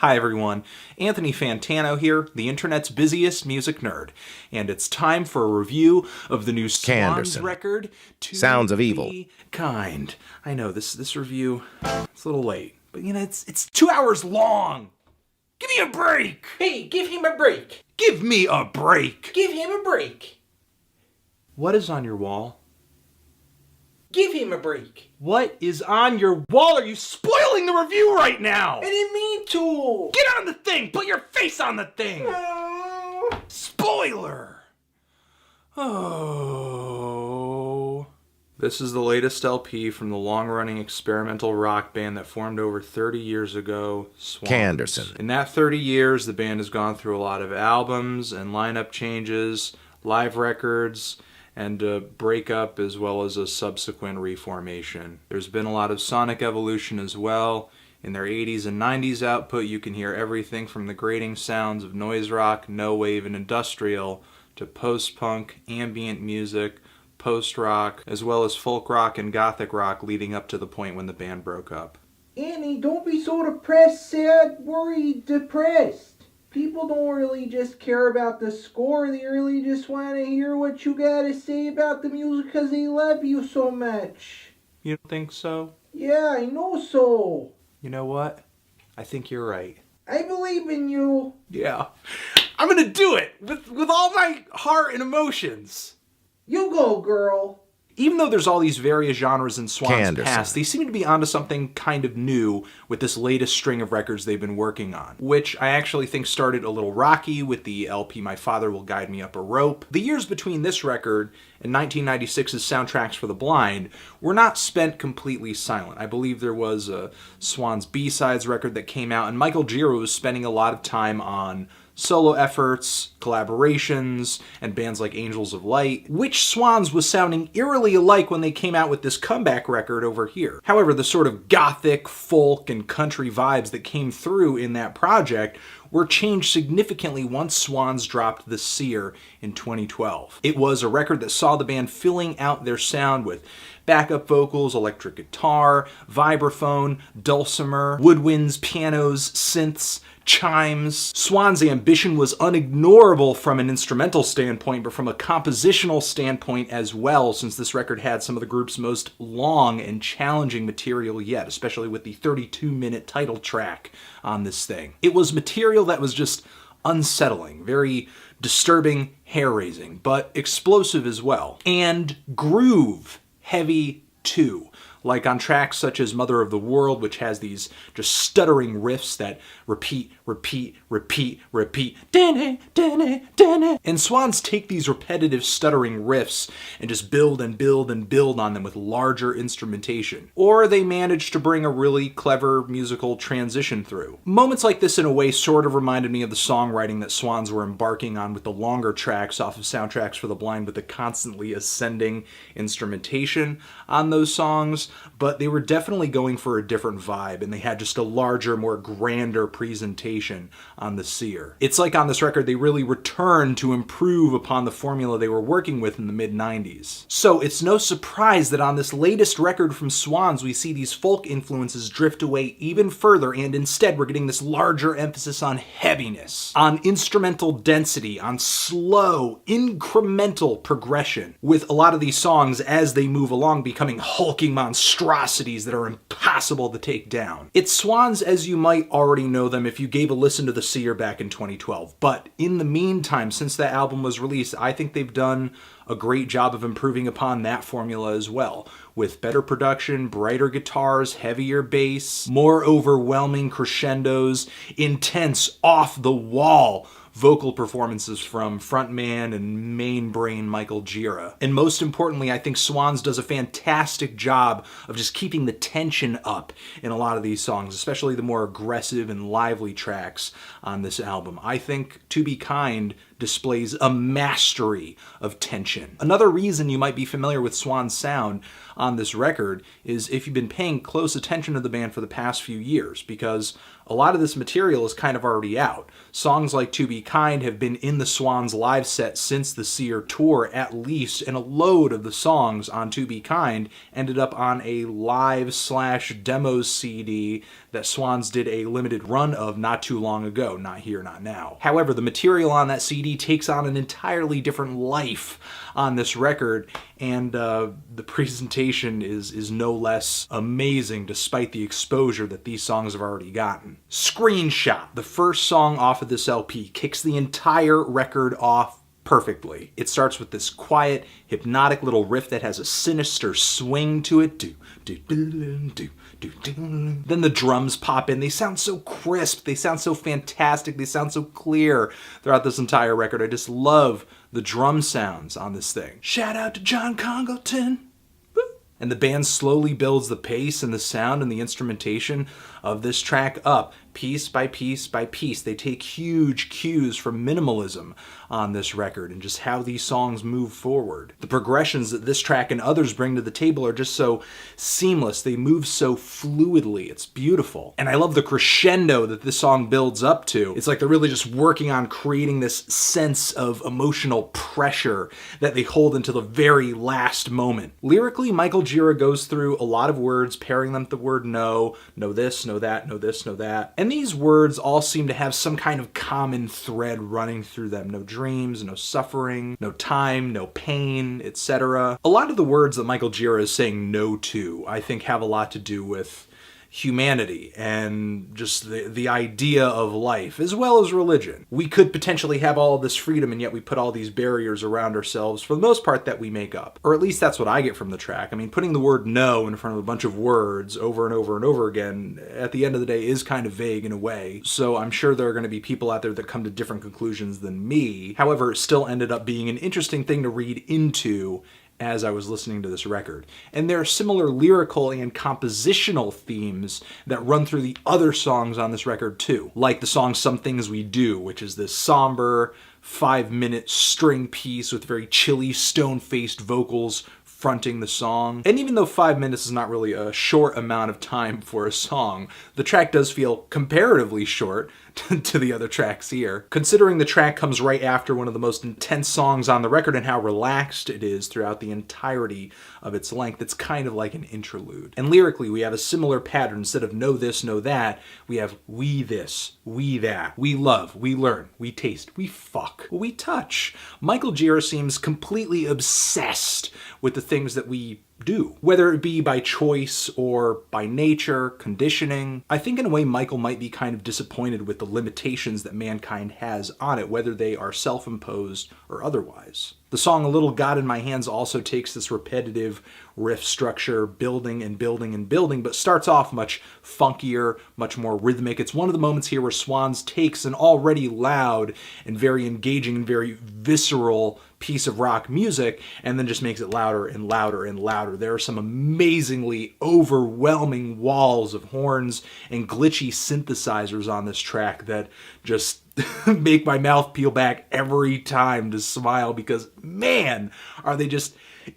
Hi everyone, Anthony Fantano here, the internet's busiest music nerd, and it's time for a review of the new SWANS Kanderson. record, To Sounds of Evil. Be Kind. I know, this review, it's a little late, but you know, it's 2 hours long! Give me a break! Hey, give him a break! Give me a break! Give him a break! What is on your wall? Give him a break! What is on your wall? Are you spoiling the review right now? I didn't mean to! Get on the thing! Put your face on the thing! Spoiler! Oh. This is the latest LP from the long-running experimental rock band that formed over 30 years ago, SWANS. Kanderson. In that 30 years, the band has gone through a lot of albums and lineup changes, live records, and a breakup as well as a subsequent reformation. There's been a lot of sonic evolution as well. In their 80s and 90s output, you can hear everything from the grating sounds of noise rock, no wave, and industrial to post-punk, ambient music, post-rock, as well as folk rock and gothic rock leading up to the point when the band broke up. Annie, don't be so depressed, sad, worried, depressed. People don't really just care about the score, they really just want to hear what you gotta say about the music because they love you so much. You don't think so? Yeah, I know so. You know what? I think you're right. I believe in you. Yeah. I'm gonna do it with all my heart and emotions. You go, girl. Even though there's all these various genres in SWANS' Kanderson. past, they seem to be onto something kind of new with this latest string of records they've been working on, which I actually think started a little rocky with the LP My Father Will Guide Me Up a Rope. The years between this record and 1996's Soundtracks for the Blind were not spent completely silent. I believe there was a SWANS B-Sides record that came out, and Michael Gira was spending a lot of time on solo efforts, collaborations, and bands like Angels of Light, which SWANS was sounding eerily alike when they came out with this comeback record over here. However, the sort of gothic, folk, and country vibes that came through in that project were changed significantly once SWANS dropped The Seer in 2012. It was a record that saw the band filling out their sound with backup vocals, electric guitar, vibraphone, dulcimer, woodwinds, pianos, synths, chimes. SWANS' ambition was unignorable from an instrumental standpoint, but from a compositional standpoint as well, since this record had some of the group's most long and challenging material yet, especially with the 32-minute title track on this thing. It was material that was just unsettling, very disturbing, hair-raising, but explosive as well. And groove heavy too. Like on tracks such as Mother of the World, which has these just stuttering riffs that repeat, repeat, repeat, repeat. And SWANS take these repetitive stuttering riffs and just build and build and build on them with larger instrumentation. Or they manage to bring a really clever musical transition through. Moments like this in a way sort of reminded me of the songwriting that SWANS were embarking on with the longer tracks off of Soundtracks for the Blind with the constantly ascending instrumentation on those songs. But they were definitely going for a different vibe, and they had just a larger, more grander presentation on The Seer. It's like on this record they really returned to improve upon the formula they were working with in the mid-90s. So it's no surprise that on this latest record from SWANS we see these folk influences drift away even further, and instead we're getting this larger emphasis on heaviness, on instrumental density, on slow, incremental progression, with a lot of these songs as they move along becoming hulking monstrosities that are impossible to take down. It's SWANS as you might already know them if you gave a listen to The Seer back in 2012, but in the meantime, since that album was released, I think they've done a great job of improving upon that formula as well, with better production, brighter guitars, heavier bass, more overwhelming crescendos, intense, off-the-wall vocal performances from frontman and main brain Michael Gira. And most importantly, I think SWANS does a fantastic job of just keeping the tension up in a lot of these songs, especially the more aggressive and lively tracks on this album. I think To Be Kind displays a mastery of tension. Another reason you might be familiar with SWAN's sound on this record is if you've been paying close attention to the band for the past few years, because a lot of this material is kind of already out. Songs like To Be Kind have been in the SWANS live set since the Seer tour at least, and a load of the songs on To Be Kind ended up on a live/demo CD that Swans did a limited run of not too long ago, Not Here, Not Now. However, the material on that CD takes on an entirely different life on this record, and the presentation is no less amazing despite the exposure that these songs have already gotten. Screenshot, the first song off of this LP, kicks the entire record off perfectly. It starts with this quiet, hypnotic little riff that has a sinister swing to it. Then the drums pop in. They sound so crisp. They sound so fantastic. They sound so clear throughout this entire record. I just love the drum sounds on this thing. Shout out to John Congleton. And the band slowly builds the pace and the sound and the instrumentation of this track up, piece by piece by piece. They take huge cues from minimalism on this record and just how these songs move forward. The progressions that this track and others bring to the table are just so seamless. They move so fluidly. It's beautiful. And I love the crescendo that this song builds up to. It's like they're really just working on creating this sense of emotional pressure that they hold until the very last moment. Lyrically, Michael Gira goes through a lot of words, pairing them with the word know this, know that, know this, know that. And these words all seem to have some kind of common thread running through them. No dreams, no suffering, no time, no pain, etc. A lot of the words that Michael Gira is saying no to, I think, have a lot to do with humanity and just the idea of life, as well as religion. We could potentially have all of this freedom, and yet we put all these barriers around ourselves, for the most part, that we make up. Or at least that's what I get from the track. I mean, putting the word no in front of a bunch of words over and over and over again, at the end of the day, is kind of vague in a way. So I'm sure there are going to be people out there that come to different conclusions than me. However, it still ended up being an interesting thing to read into as I was listening to this record. And there are similar lyrical and compositional themes that run through the other songs on this record too. Like the song Some Things We Do, which is this somber 5-minute string piece with very chilly, stone-faced vocals fronting the song. And even though 5 minutes is not really a short amount of time for a song, the track does feel comparatively short to the other tracks here. Considering the track comes right after one of the most intense songs on the record and how relaxed it is throughout the entirety of its length, it's kind of like an interlude. And lyrically, we have a similar pattern. Instead of know this, know that, we have we this, we that, we love, we learn, we taste, we fuck, we touch. Michael Gira seems completely obsessed with the things that we do, whether it be by choice or by nature, conditioning. I think in a way Michael might be kind of disappointed with the limitations that mankind has on it, whether they are self-imposed or otherwise. The song A Little God in My Hands also takes this repetitive riff structure, building and building and building, but starts off much funkier, much more rhythmic. It's one of the moments here where Swans takes an already loud and very engaging and very visceral piece of rock music and then just makes it louder and louder and louder. There are some amazingly overwhelming walls of horns and glitchy synthesizers on this track that just make my mouth peel back every time to smile, because man, are they just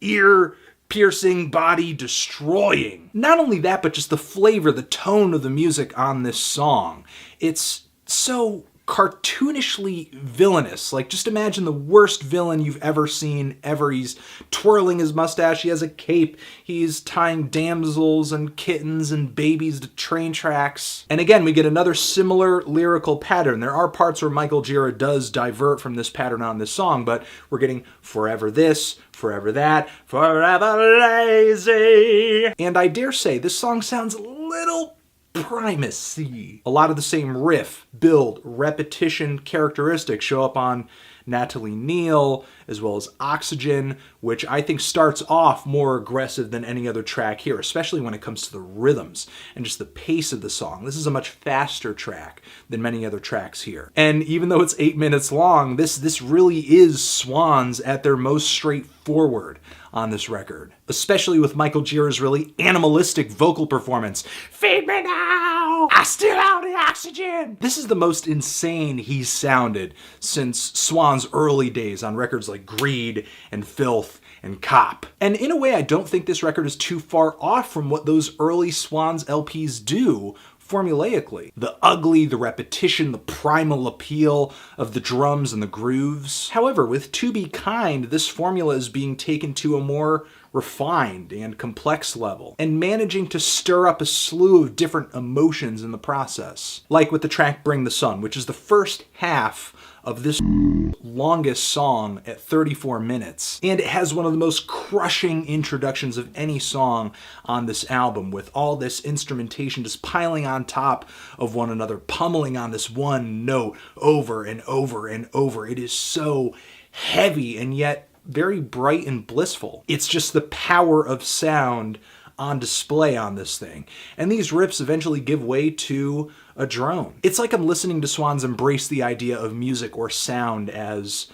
ear-piercing, body-destroying. Not only that, but just the flavor, the tone of the music on this song. It's so cartoonishly villainous. Like, just imagine the worst villain you've ever seen ever. He's twirling his mustache, he has a cape, he's tying damsels and kittens and babies to train tracks. And again, we get another similar lyrical pattern. There are parts where Michael Gira does divert from this pattern on this song, but we're getting forever this, forever that, forever lazy. And I dare say this song sounds a little primacy. A lot of the same riff, build, repetition characteristics show up on Natalie Neal, as well as Oxygen, which I think starts off more aggressive than any other track here, especially when it comes to the rhythms and just the pace of the song. This is a much faster track than many other tracks here. And even though it's 8 minutes long, this really is Swans at their most straightforward on this record, especially with Michael Gira's really animalistic vocal performance. Feed me now! I still have the oxygen! This is the most insane he's sounded since Swan's early days on records like Greed and Filth and Cop. And in a way, I don't think this record is too far off from what those early Swans LPs do formulaically. The ugly, the repetition, the primal appeal of the drums and the grooves. However, with To Be Kind, this formula is being taken to a more refined and complex level, and managing to stir up a slew of different emotions in the process. Like with the track Bring the Sun, which is the first half of this longest song at 34 minutes. And it has one of the most crushing introductions of any song on this album, with all this instrumentation just piling on top of one another, pummeling on this one note over and over and over. It is so heavy and yet very bright and blissful. It's just the power of sound on display on this thing. And these riffs eventually give way to a drone. It's like I'm listening to Swans embrace the idea of music or sound as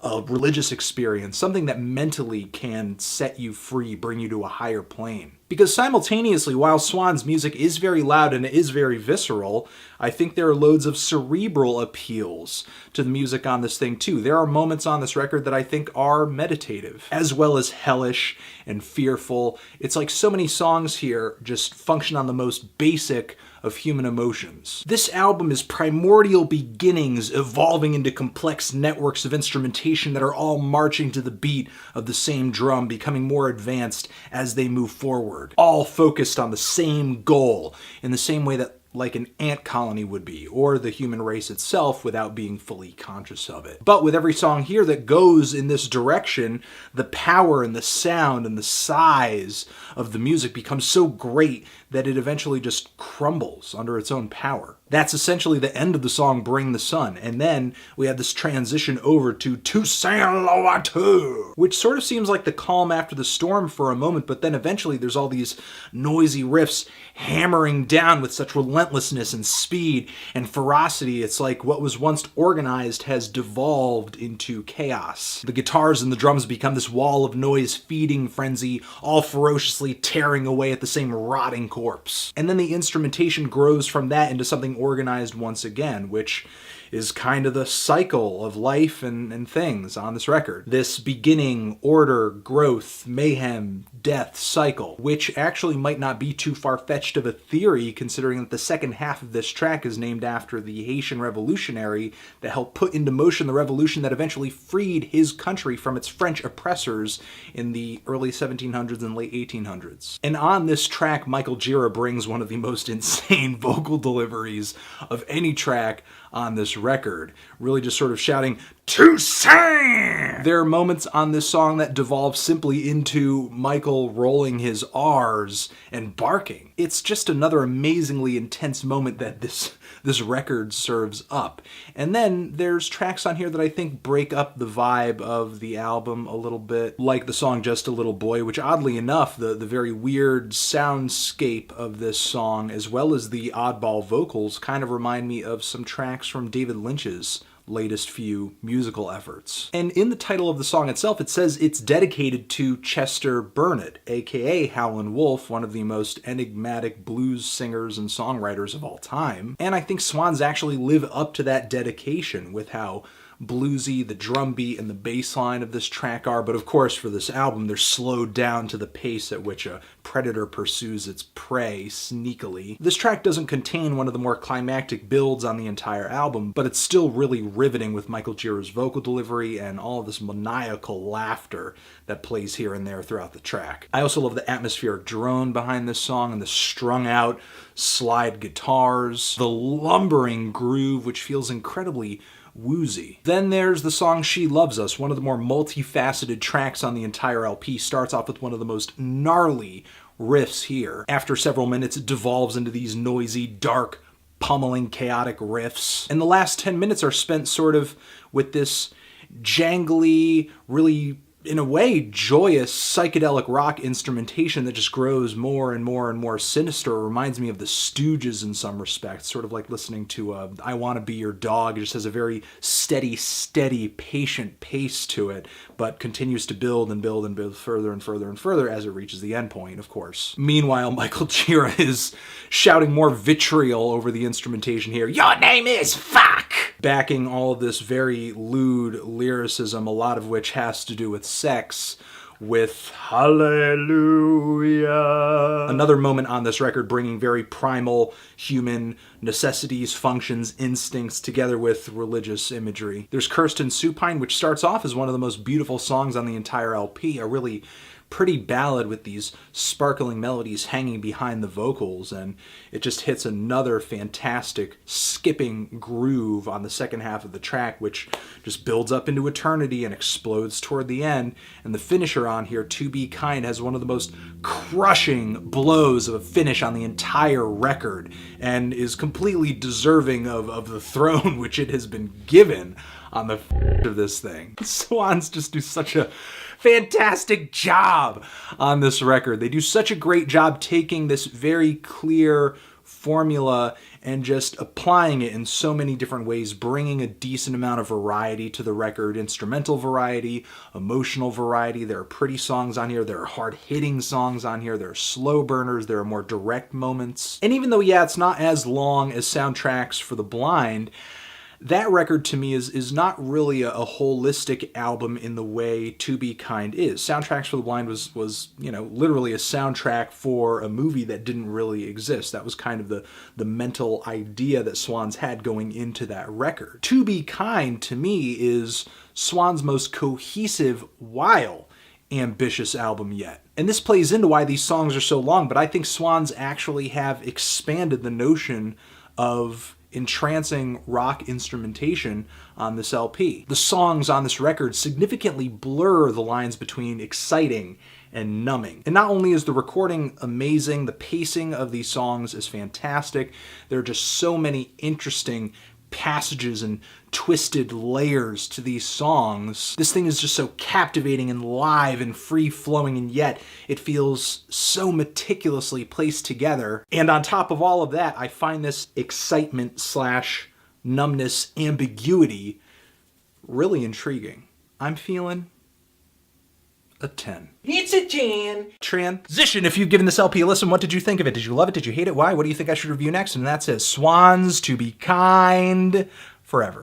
a religious experience, something that mentally can set you free, bring you to a higher plane. Because simultaneously, while Swans' music is very loud and it is very visceral, I think there are loads of cerebral appeals to the music on this thing too. There are moments on this record that I think are meditative, as well as hellish and fearful. It's like so many songs here just function on the most basic of human emotions. This album is primordial beginnings evolving into complex networks of instrumentation that are all marching to the beat of the same drum, becoming more advanced as they move forward, all focused on the same goal in the same way that like an ant colony would be, or the human race itself without being fully conscious of it. But with every song here that goes in this direction, the power and the sound and the size of the music becomes so great that it eventually just crumbles under its own power. That's essentially the end of the song Bring the Sun, and then we have this transition over to Saint Louverture, which sort of seems like the calm after the storm for a moment, but then eventually there's all these noisy riffs hammering down with such relentlessness and speed and ferocity. It's like what was once organized has devolved into chaos. The guitars and the drums become this wall of noise feeding frenzy, all ferociously tearing away at the same rotting corpse. And then the instrumentation grows from that into something organized once again, which is kind of the cycle of life and things on this record. This beginning, order, growth, mayhem, death cycle, which actually might not be too far-fetched of a theory, considering that the second half of this track is named after the Haitian revolutionary that helped put into motion the revolution that eventually freed his country from its French oppressors in the early 1700s and late 1800s. And on this track, Michael Gira brings one of the most insane vocal deliveries of any track on this record, really just sort of shouting, Toussaint! There are moments on this song that devolve simply into Michael rolling his R's and barking. It's just another amazingly intense moment that this record serves up. And then there's tracks on here that I think break up the vibe of the album a little bit, like the song Just a Little Boy, which oddly enough, the very weird soundscape of this song, as well as the oddball vocals, kind of remind me of some tracks from David Lynch's latest few musical efforts. And in the title of the song itself, it says it's dedicated to Chester Burnett, aka Howlin' Wolf, one of the most enigmatic blues singers and songwriters of all time. And I think Swans actually live up to that dedication with how bluesy the drum beat and the bass line of this track are, but of course for this album they're slowed down to the pace at which a predator pursues its prey sneakily. This track doesn't contain one of the more climactic builds on the entire album, but it's still really riveting with Michael Gira's vocal delivery and all of this maniacal laughter that plays here and there throughout the track. I also love the atmospheric drone behind this song and the strung out slide guitars, the lumbering groove which feels incredibly woozy. Then there's the song She Loves Us, one of the more multifaceted tracks on the entire LP. Starts off with one of the most gnarly riffs here. After several minutes, it devolves into these noisy, dark, pummeling, chaotic riffs. And the last 10 minutes are spent sort of with this jangly, really, in a way, joyous psychedelic rock instrumentation that just grows more and more and more sinister. It reminds me of the Stooges in some respects, sort of like listening to I Wanna Be Your Dog. It just has a very steady, patient pace to it, but continues to build and build and build further and further and further as it reaches the end point, of course. Meanwhile, Michael Gira is shouting more vitriol over the instrumentation here. Your name is fuck! Backing all of this very lewd lyricism, a lot of which has to do with sex, with Hallelujah. Another moment on this record bringing very primal human necessities, functions, instincts together with religious imagery. There's Kirsten Supine, which starts off as one of the most beautiful songs on the entire LP, a really pretty ballad with these sparkling melodies hanging behind the vocals, and it just hits another fantastic skipping groove on the second half of the track, which just builds up into eternity and explodes toward the end. And the finisher on here, To Be Kind, has one of the most crushing blows of a finish on the entire record and is completely deserving of the throne which it has been given on the of this thing. Swans just do such a fantastic job on this record. They do such a great job taking this very clear formula and just applying it in so many different ways, bringing a decent amount of variety to the record, instrumental variety, emotional variety. There are pretty songs on here, there are hard-hitting songs on here, there are slow burners, there are more direct moments. And even though, yeah, it's not as long as Soundtracks for the Blind, that record to me is not really a holistic album in the way To Be Kind is. Soundtracks for the Blind was literally a soundtrack for a movie that didn't really exist. That was kind of the mental idea that Swans had going into that record. To Be Kind, to me, is Swans' most cohesive, while ambitious album yet. And this plays into why these songs are so long, but I think Swans actually have expanded the notion of entrancing rock instrumentation on this LP. The songs on this record significantly blur the lines between exciting and numbing. And not only is the recording amazing, the pacing of these songs is fantastic. There are just so many interesting passages and twisted layers to these songs. This thing is just so captivating and live and free-flowing, and yet it feels so meticulously placed together. And on top of all of that, I find this excitement / numbness ambiguity really intriguing. I'm feeling a 10. It's a 10. Transition. If you've given this LP a listen, what did you think of it? Did you love it? Did you hate it? Why? What do you think I should review next? And that says Swans, To Be Kind, forever.